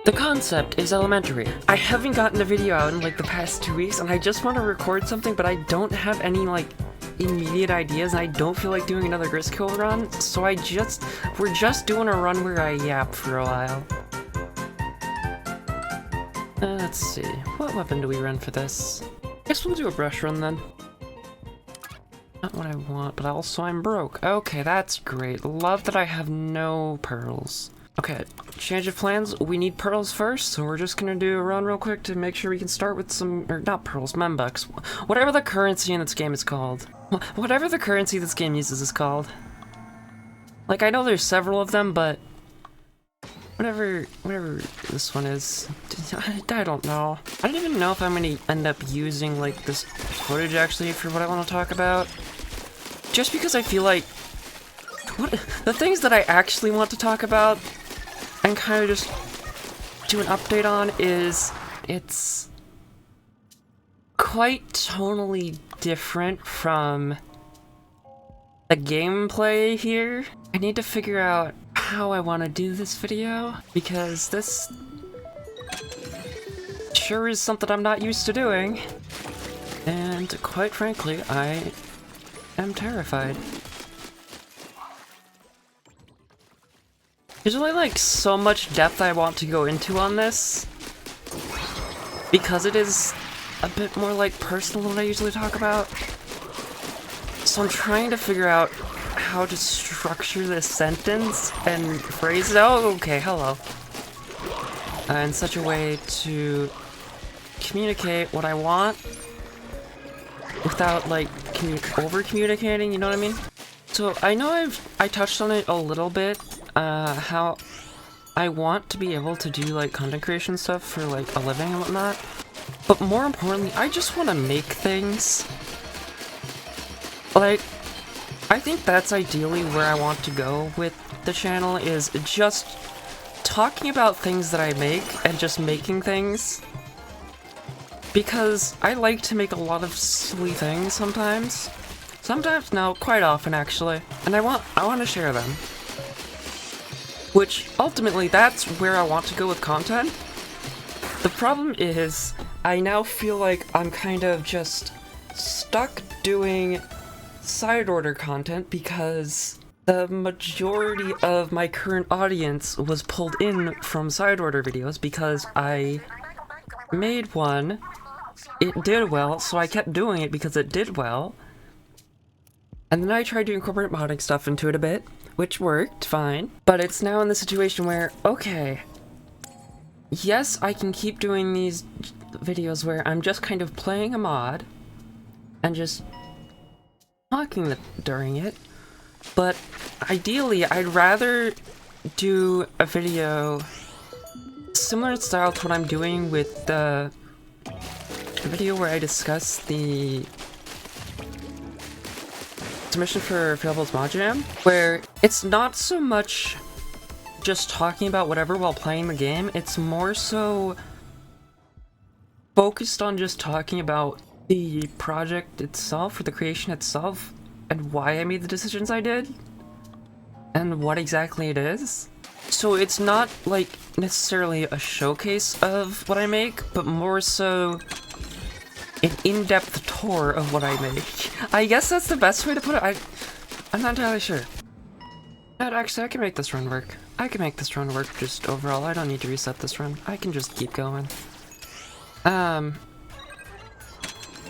The concept is elementary. I haven't gotten a video out in like the past 2 weeks, and I just want to record something, but I don't have any like immediate ideas, and I don't feel like doing another Grisco run, so we're just doing a run where I yap for a while. Let's see, what weapon do we run for this? Guess we'll do a brush run then. Not what I want, but also I'm broke. Okay, that's great. Love that I have no pearls. Okay, change of plans. We need pearls first, so we're just gonna do a run real quick to make sure we can start with some, or not pearls, membucks. Whatever the currency in this game is called. Whatever the currency this game uses is called. Like, I know there's several of them, but whatever this one is, I don't know. I don't even know if I'm gonna end up using, like, this footage actually for what I want to talk about. Just because I feel like the things that I actually want to talk about and kind of just do an update on is, it's quite tonally different from the gameplay here. I need to figure out how I want to do this video, because this sure is something I'm not used to doing, and quite frankly, I am terrified. There's only like so much depth I want to go into on this, because it is a bit more like personal than I usually talk about. So I'm trying to figure out how to structure this sentence and phrase it. Oh, okay, hello. In such a way to communicate what I want without like over communicating, you know what I mean? So I know I touched on it a little bit, how I want to be able to do like content creation stuff for like a living and whatnot, but more importantly, I just want to make things. Like, I think that's ideally where I want to go with the channel, is just talking about things that I make and just making things. Because I like to make a lot of silly things sometimes. Sometimes, no, quite often actually. And I want to share them. Which, ultimately, that's where I want to go with content. The problem is, I now feel like I'm kind of just stuck doing side order content because the majority of my current audience was pulled in from side order videos because I made one, it did well, so I kept doing it because it did well, and then I tried to incorporate modding stuff into it a bit, which worked fine, but it's now in the situation where, okay, yes, I can keep doing these videos where I'm just kind of playing a mod and just talking during it, but ideally I'd rather do a video similar in style to what I'm doing with the video where I discuss the submission for Available's Mod Jam, where it's not so much just talking about whatever while playing the game, it's more so focused on just talking about the project itself, or the creation itself, and why I made the decisions I did, and what exactly it is. So it's not like necessarily a showcase of what I make, but more so an in-depth tour of what I make. I guess that's the best way to put it. I'm not entirely sure. But actually, I can make this run work. I can make this run work just overall. I don't need to reset this run. I can just keep going.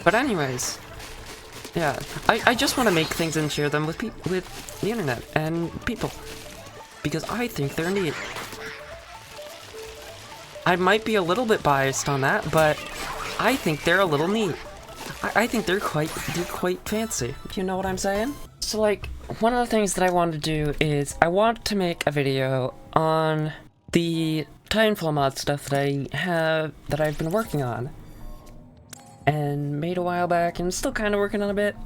But anyways, yeah, I just want to make things and share them with the internet and people, because I think they're neat. I might be a little bit biased on that, but I think they're a little neat. I think they're quite fancy. You know what I'm saying? So like, one of the things that I want to do is I want to make a video on the Titanfall mod stuff that I've been working on and made a while back, and still kind of working on a bit,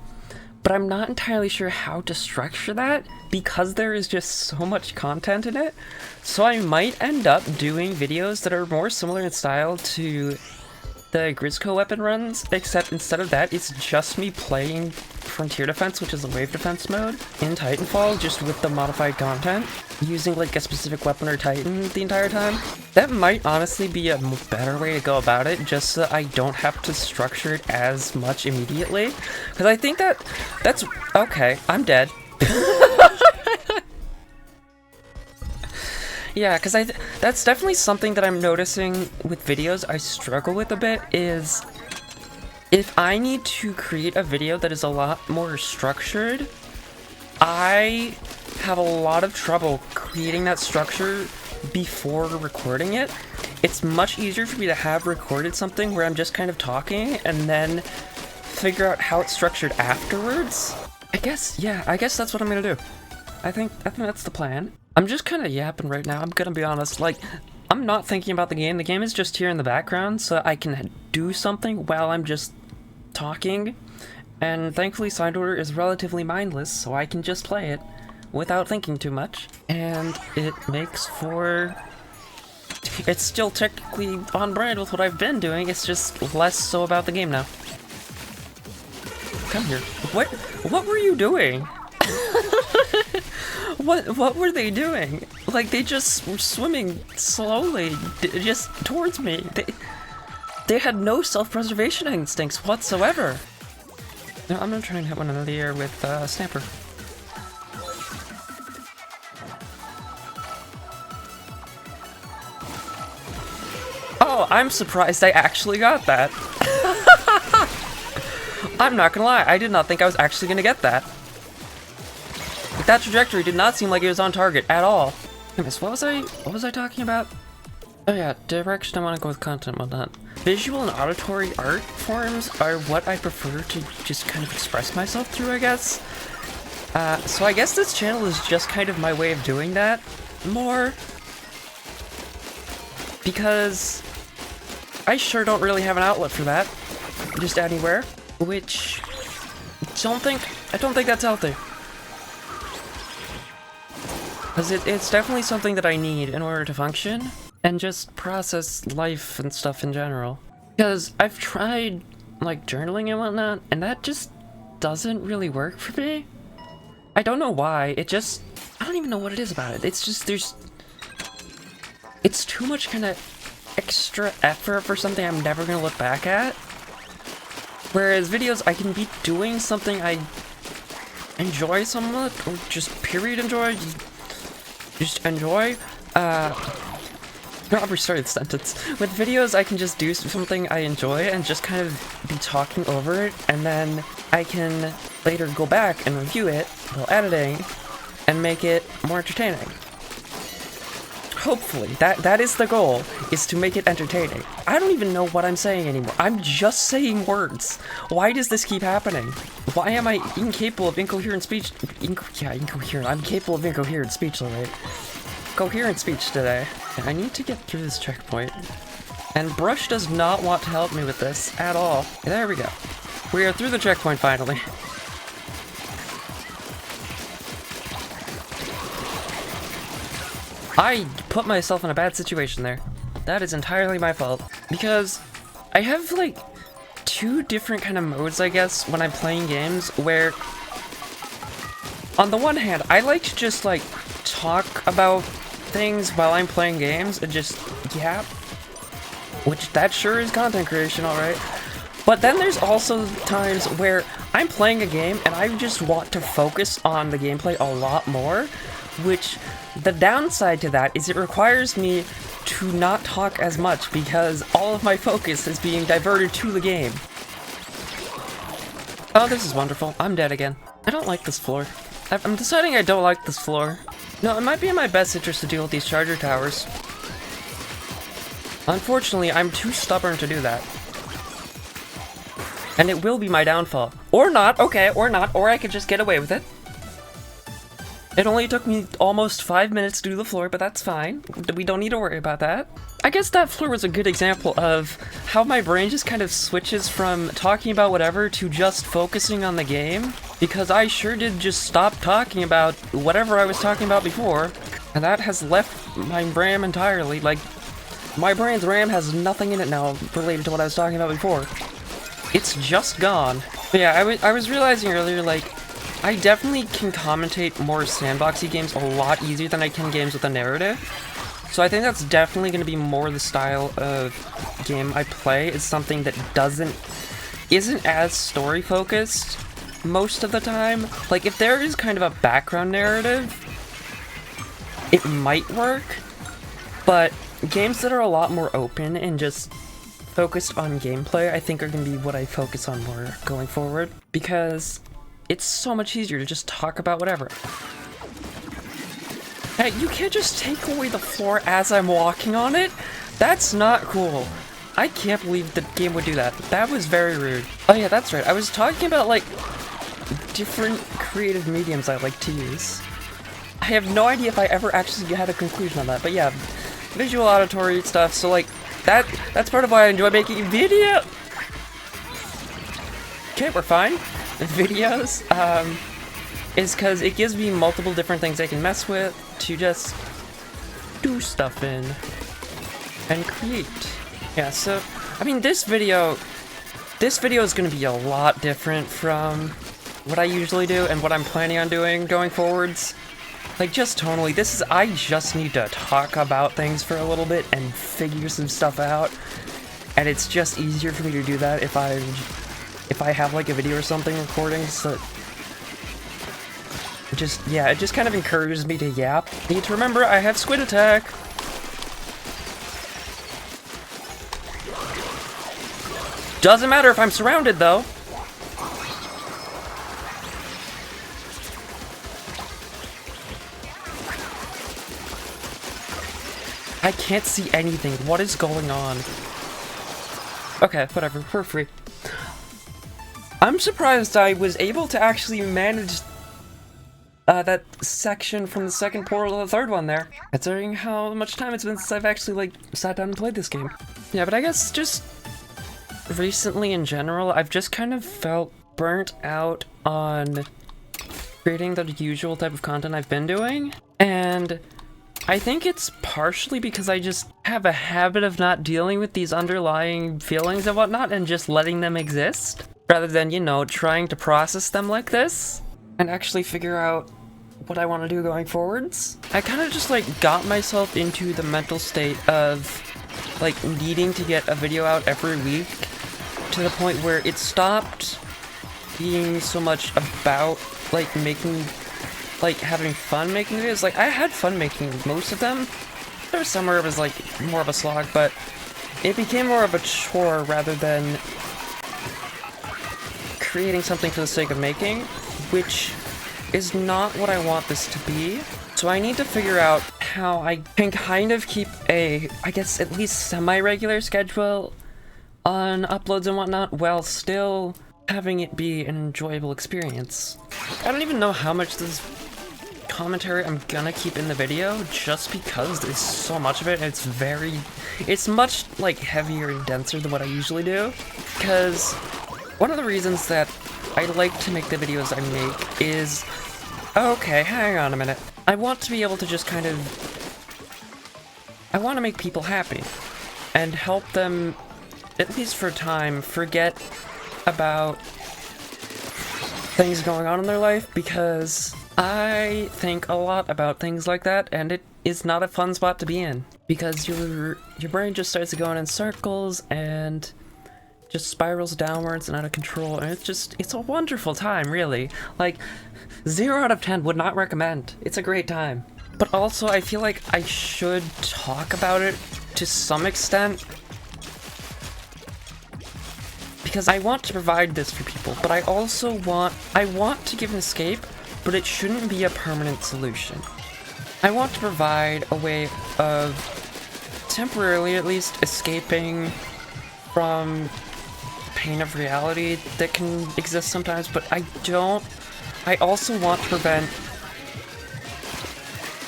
but I'm not entirely sure how to structure that because there is just so much content in it. So I might end up doing videos that are more similar in style to the Grizzco weapon runs, except instead of that, it's just me playing Frontier Defense, which is a wave defense mode, in Titanfall, just with the modified content, using like a specific weapon or Titan the entire time. That might honestly be a better way to go about it, just so I don't have to structure it as much immediately. Because I think that's... Okay, I'm dead. Yeah, because that's definitely something that I'm noticing with videos I struggle with a bit, is if I need to create a video that is a lot more structured, I have a lot of trouble creating that structure before recording it. It's much easier for me to have recorded something where I'm just kind of talking and then figure out how it's structured afterwards. I guess that's what I'm gonna do. I think that's the plan. I'm just kind of yapping right now, I'm gonna be honest. Like, I'm not thinking about the game. The game is just here in the background, so I can do something while I'm just talking. And thankfully, Side Order is relatively mindless, so I can just play it without thinking too much. And it makes for... It's still technically on brand with what I've been doing, it's just less so about the game now. Come here. What were you doing? What were they doing? Like, they just were swimming slowly, just towards me. They had no self-preservation instincts whatsoever. No, I'm gonna try and hit one in the air with Snapper. Oh, I'm surprised I actually got that. I'm not gonna lie, I did not think I was actually gonna get that. Like, that trajectory did not seem like it was on target at all. Goodness, what was I talking about? Oh yeah, direction I want to go with content and whatnot. Visual and auditory art forms are what I prefer to just kind of express myself through, I guess. So I guess this channel is just kind of my way of doing that more. Because I sure don't really have an outlet for that, just anywhere, which I don't think that's healthy. Because it's definitely something that I need in order to function and just process life and stuff in general. Because I've tried like journaling and whatnot, and that just doesn't really work for me. I don't know why, I don't even know what it is about it. It's just, it's too much kind of extra effort for something I'm never gonna look back at. Whereas videos, I can be doing something I enjoy somewhat, or just period enjoy, just enjoy. No, I'll restart the sentence. With videos, I can just do something I enjoy and just kind of be talking over it, and then I can later go back and review it while editing and make it more entertaining. Hopefully, that is the goal, is to make it entertaining. I don't even know what I'm saying anymore. I'm just saying words. Why does this keep happening? Why am I incapable of incoherent speech? Incoherent. I'm capable of incoherent speech, alright. Coherent speech today. I need to get through this checkpoint. And Brush does not want to help me with this at all. There we go. We are through the checkpoint finally. I put myself in a bad situation there. That is entirely my fault. Because I have like two different kind of modes, I guess, when I'm playing games, where on the one hand, I like to just like talk about things while I'm playing games and just yap, which that sure is content creation, alright. But then there's also times where I'm playing a game and I just want to focus on the gameplay a lot more, which the downside to that is it requires me to not talk as much because all of my focus is being diverted to the game. Oh, this is wonderful. I'm dead again. I don't like this floor. I'm deciding I don't like this floor. No, it might be in my best interest to deal with these charger towers. Unfortunately, I'm too stubborn to do that. And it will be my downfall. Or not, okay, or not, or I could just get away with it. It only took me almost 5 minutes to do the floor, but that's fine. We don't need to worry about that. I guess that floor was a good example of how my brain just kind of switches from talking about whatever to just focusing on the game. Because I sure did just stop talking about whatever I was talking about before. And that has left my brain entirely. Like, My brain's RAM has nothing in it now related to what I was talking about before. It's just gone. But yeah, I was realizing earlier, like, I definitely can commentate more sandboxy games a lot easier than I can games with a narrative. So I think that's definitely going to be more the style of game I play, is something that isn't as story focused most of the time. Like, if there is kind of a background narrative, it might work, but games that are a lot more open and just focused on gameplay, I think are going to be what I focus on more going forward, because it's so much easier to just talk about whatever. Hey, you can't just take away the floor as I'm walking on it? That's not cool. I can't believe the game would do that. That was very rude. Oh yeah, that's right. I was talking about, like, different creative mediums I like to use. I have no idea if I ever actually had a conclusion on that, but yeah, visual, auditory stuff, so like, that's part of why I enjoy making video. Okay, we're fine. Videos, is because it gives me multiple different things I can mess with to just do stuff in and create. Yeah, so, I mean, this video is going to be a lot different from what I usually do and what I'm planning on doing going forwards. Like, just tonally, I just need to talk about things for a little bit and figure some stuff out, and it's just easier for me to do that if I have, like, a video or something recording, so it just kind of encourages me to yap. Need to remember, I have squid attack! Doesn't matter if I'm surrounded, though! I can't see anything. What is going on? Okay, whatever. We're free. I'm surprised I was able to actually manage that section from the second portal to the third one there, considering how much time it's been since I've actually, like, sat down and played this game. Yeah, but I guess just recently in general, I've just kind of felt burnt out on creating the usual type of content I've been doing, and I think it's partially because I just have a habit of not dealing with these underlying feelings and whatnot and just letting them exist, rather than, you know, trying to process them like this and actually figure out what I want to do going forwards. I kind of just, like, got myself into the mental state of, like, needing to get a video out every week, to the point where it stopped being so much about, like, having fun making videos. Like, I had fun making most of them. There was some where it was, like, more of a slog, but it became more of a chore rather than creating something for the sake of making, which is not what I want this to be. So I need to figure out how I can kind of keep a, I guess, at least semi-regular schedule on uploads and whatnot, while still having it be an enjoyable experience. I don't even know how much this commentary I'm gonna keep in the video, just because there's so much of it, and it's much, like, heavier and denser than what I usually do, because one of the reasons that I like to make the videos I make is, okay, hang on a minute, I want to be able to just kind of, I want to make people happy, and help them, at least for a time, forget about things going on in their life, because I think a lot about things like that, and it is not a fun spot to be in, because your brain just starts going in circles and just spirals downwards and out of control, and it's a wonderful time, really. Like, 0 out of 10 would not recommend. It's a great time. But also, I feel like I should talk about it to some extent, because I want to provide this for people, but I also want to give an escape, but it shouldn't be a permanent solution. I want to provide a way of, temporarily at least, escaping from pain of reality that can exist sometimes, but I also want to prevent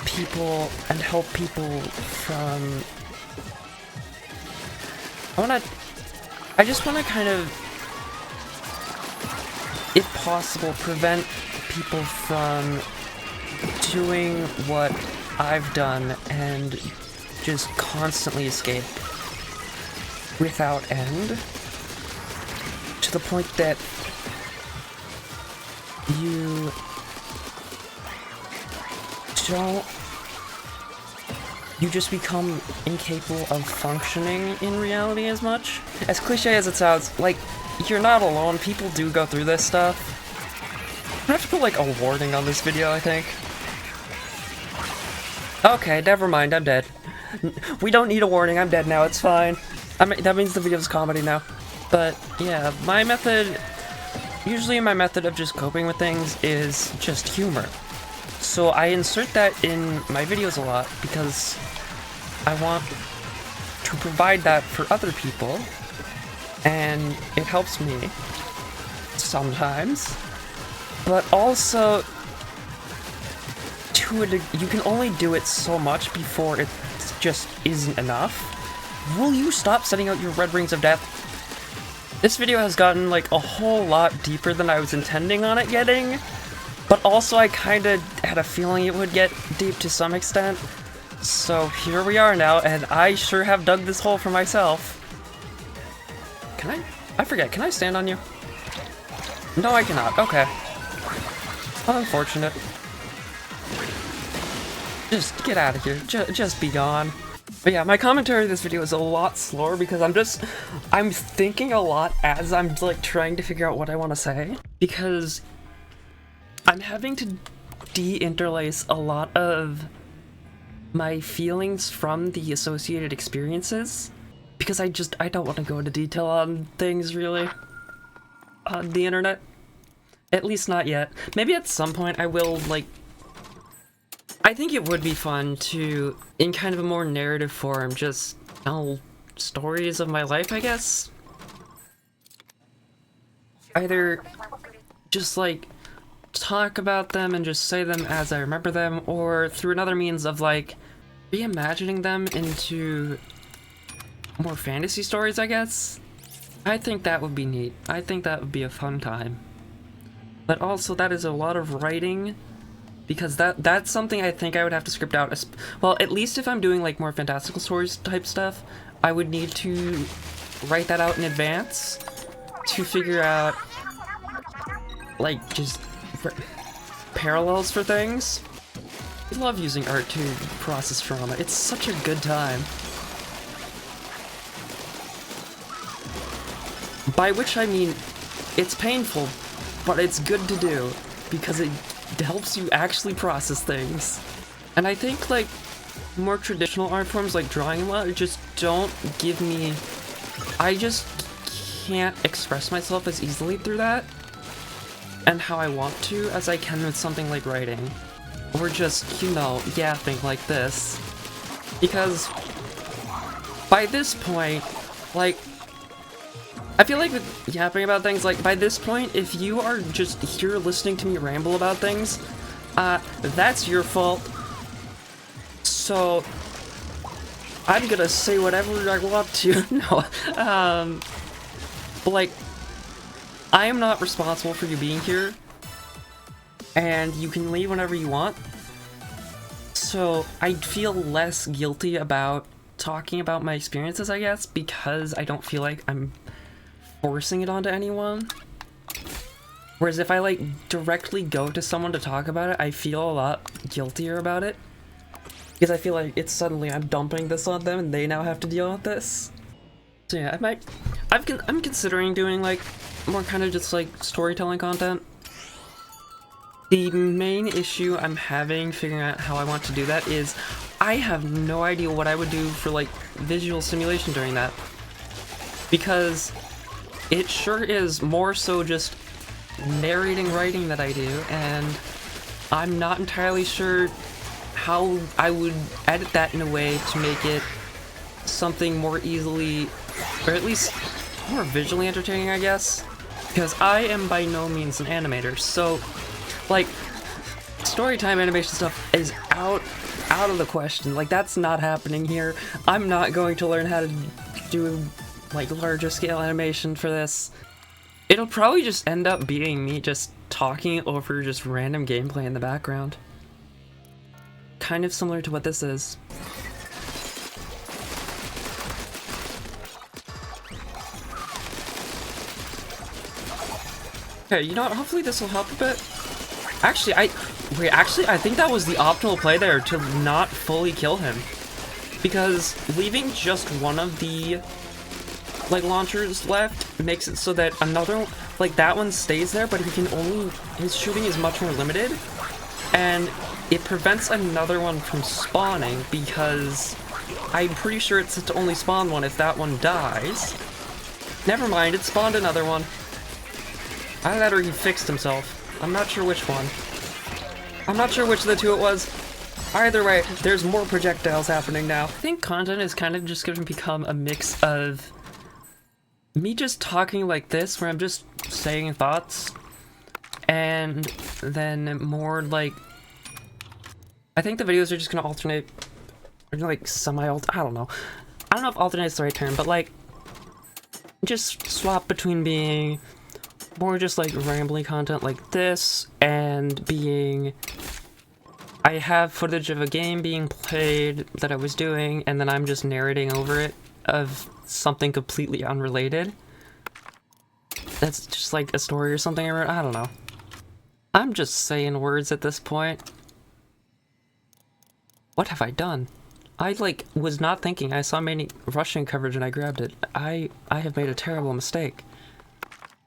people and help people from, I just want to kind of, if possible, prevent people from doing what I've done and just constantly escape without end, to the point that you just become incapable of functioning in reality as much. As cliche as it sounds, like, you're not alone, people do go through this stuff. I have to put like a warning on this video, I think. Okay, never mind, I'm dead. We don't need a warning, I'm dead now, it's fine. That means the video's comedy now. But yeah, usually my method of just coping with things is just humor. So I insert that in my videos a lot because I want to provide that for other people, and it helps me sometimes. But also, you can only do it so much before it just isn't enough. Will you stop sending out your red rings of death? This video has gotten like a whole lot deeper than I was intending on it getting, but also I kinda had a feeling it would get deep to some extent. So here we are now, and I sure have dug this hole for myself. I forget, can I stand on you? No, I cannot, okay. Unfortunate. Just get out of here, just be gone. But yeah, my commentary of this video is a lot slower because I'm thinking a lot as I'm like trying to figure out what I want to say. Because I'm having to de-interlace a lot of my feelings from the associated experiences. Because I don't want to go into detail on things really on the internet. At least not yet. Maybe at some point I will, like, I think it would be fun to, in kind of a more narrative form, just tell stories of my life, I guess? Either just, like, talk about them and just say them as I remember them, or through another means of, like, reimagining them into more fantasy stories, I guess? I think that would be neat. I think that would be a fun time. But also, that is a lot of writing, because that's something I think I would have to script out. Well, at least if I'm doing like more fantastical stories type stuff, I would need to write that out in advance to figure out like just parallels for things. I love using art to process trauma. It's such a good time. By which I mean, it's painful, but it's good to do because it helps you actually process things. And I think like more traditional art forms like drawing a lot just don't give me, I just can't express myself as easily through that and how I want to as I can with something like writing or just, you know, yapping like this. Because by this point, like, I feel like with yapping about things, like, by this point, if you are just here listening to me ramble about things, that's your fault. So, I'm gonna say whatever I want to. No, but, like, I am not responsible for you being here, and you can leave whenever you want. So, I feel less guilty about talking about my experiences, I guess, because I don't feel like I'm forcing it onto anyone. Whereas if I like directly go to someone to talk about it, I feel a lot guiltier about it. Because I feel like it's suddenly I'm dumping this on them and they now have to deal with this. So yeah, I'm considering doing like more kind of just like storytelling content. The main issue I'm having figuring out how I want to do that is I have no idea what I would do for like visual simulation during that. Because it sure is more so just narrating writing that I do, and I'm not entirely sure how I would edit that in a way to make it something more easily, or at least more visually entertaining, I guess. Because I am by no means an animator, so, like, storytime animation stuff is out of the question. Like, that's not happening here. I'm not going to learn how to do like larger scale animation for this. It'll probably just end up being me just talking over just random gameplay in the background. Kind of similar to what this is. Okay, you know what? Hopefully this will help a bit. Actually, I think that was the optimal play there, to not fully kill him. Because leaving just one of the, like, launchers left makes it so that another, like, that one stays there, but he can only, his shooting is much more limited. And it prevents another one from spawning, because I'm pretty sure it's to only spawn one if that one dies. Never mind, it spawned another one. Either that or he fixed himself. I'm not sure which one. I'm not sure which of the two it was. Either way, there's more projectiles happening now. I think content is kind of just going to become a mix of me just talking like this, where I'm just saying thoughts, and then more like, I think the videos are just going to alternate, or like semi-alternate, I don't know. I don't know if alternate is the right term, but like, just swap between being more just like rambly content like this, and being, I have footage of a game being played that I was doing, and then I'm just narrating over it of something completely unrelated. That's just like a story or something I wrote, I don't know. I'm just saying words at this point. What have I done? I like was not thinking. I saw many Russian coverage and I grabbed it. I have made a terrible mistake.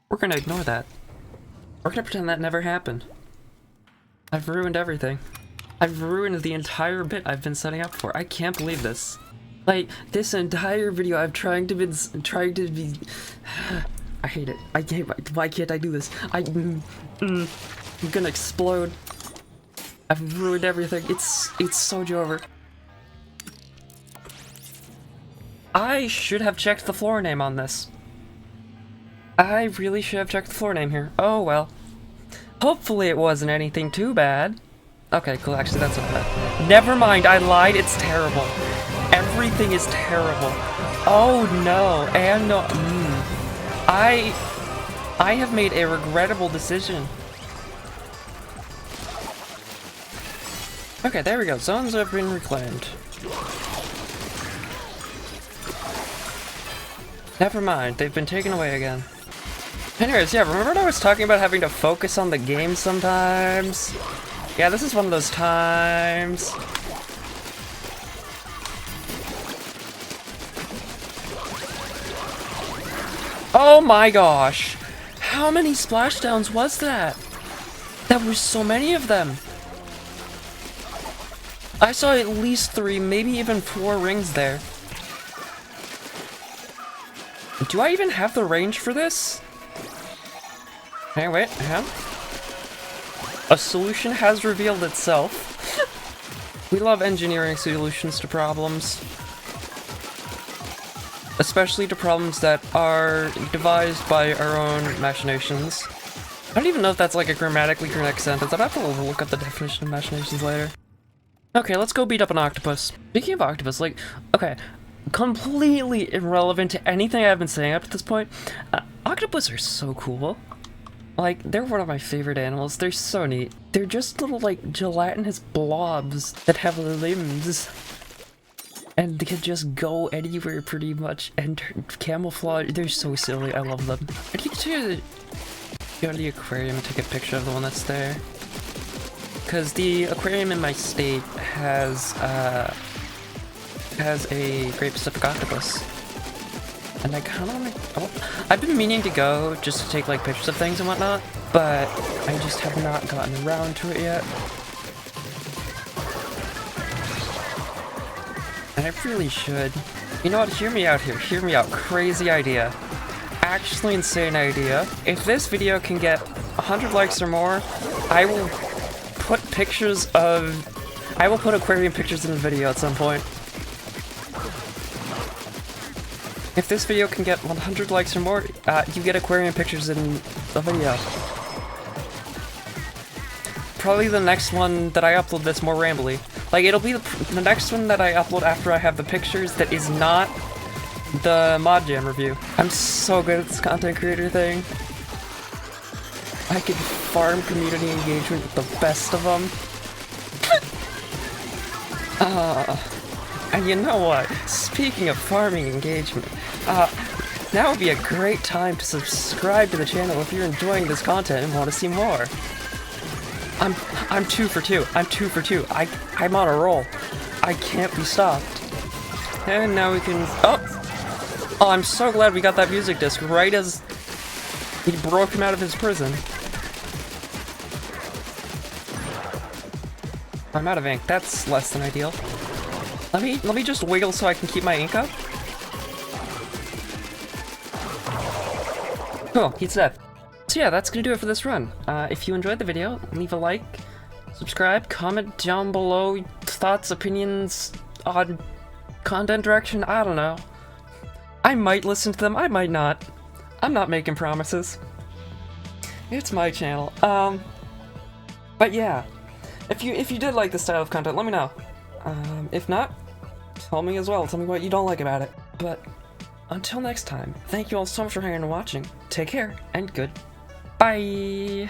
We're gonna ignore that. We're gonna pretend that never happened. I've ruined everything. I've ruined the entire bit I've been setting up for. I can't believe this. Like, this entire video I've trying to be I hate it. I can't, why can't I do this? I'm gonna explode. I've ruined everything. It's so over. I should have checked the floor name on this. I really should have checked the floor name here. Oh well. Hopefully it wasn't anything too bad. Okay, cool, actually that's not bad. Never mind, I lied, it's terrible. Everything is terrible. Oh no, and no, I have made a regrettable decision. Okay, there we go, zones have been reclaimed. Never mind, they've been taken away again. Anyways, yeah, remember when I was talking about having to focus on the game sometimes? Yeah, this is one of those times. Oh my gosh! How many splashdowns was that? There were so many of them! I saw at least 3, maybe even 4 rings there. Do I even have the range for this? Hey, wait, hang on. A solution has revealed itself. We love engineering solutions to problems. Especially to problems that are devised by our own machinations. I don't even know if that's like a grammatically correct sentence. I'd have to look up the definition of machinations later. Okay, let's go beat up an octopus. Speaking of octopus, like, okay, completely irrelevant to anything I've been saying up to this point, octopus are so cool. Like, they're one of my favorite animals. They're so neat. They're just little, like, gelatinous blobs that have limbs. And they can just go anywhere, pretty much, and camouflage. They're so silly. I love them. I need to go to the aquarium and take a picture of the one that's there. Because the aquarium in my state has a Great Pacific Octopus. And I kind of want to... I've been meaning to go just to take like pictures of things and whatnot, but I just have not gotten around to it yet. And I really should. You know what? Hear me out here. Hear me out. Crazy idea. Actually insane idea. If this video can get 100 likes or more, I will put pictures of... I will put aquarium pictures in the video at some point. If this video can get 100 likes or more, you get aquarium pictures in the video. Probably the next one that I upload that's more rambly. Like, it'll be the next one that I upload after I have the pictures that is not the Mod Jam review. I'm so good at this content creator thing. I can farm community engagement with the best of them. And you know what? Speaking of farming engagement, Now would be a great time to subscribe to the channel if you're enjoying this content and want to see more. I'm 2 for 2. I'm 2 for 2. I'm on a roll. I can't be stopped. And now we can... Oh, I'm so glad we got that music disc right as he broke him out of his prison. I'm out of ink. That's less than ideal. Let me just wiggle so I can keep my ink up. Cool, he's dead. So yeah, that's gonna do it for this run. If you enjoyed the video, leave a like, subscribe, comment down below thoughts, opinions on content direction, I don't know. I might listen to them, I might not. I'm not making promises. It's my channel. But yeah, if you did like this style of content, let me know. If not, tell me as well. Tell me what you don't like about it. But until next time, thank you all so much for hanging and watching. Take care, and goodbye.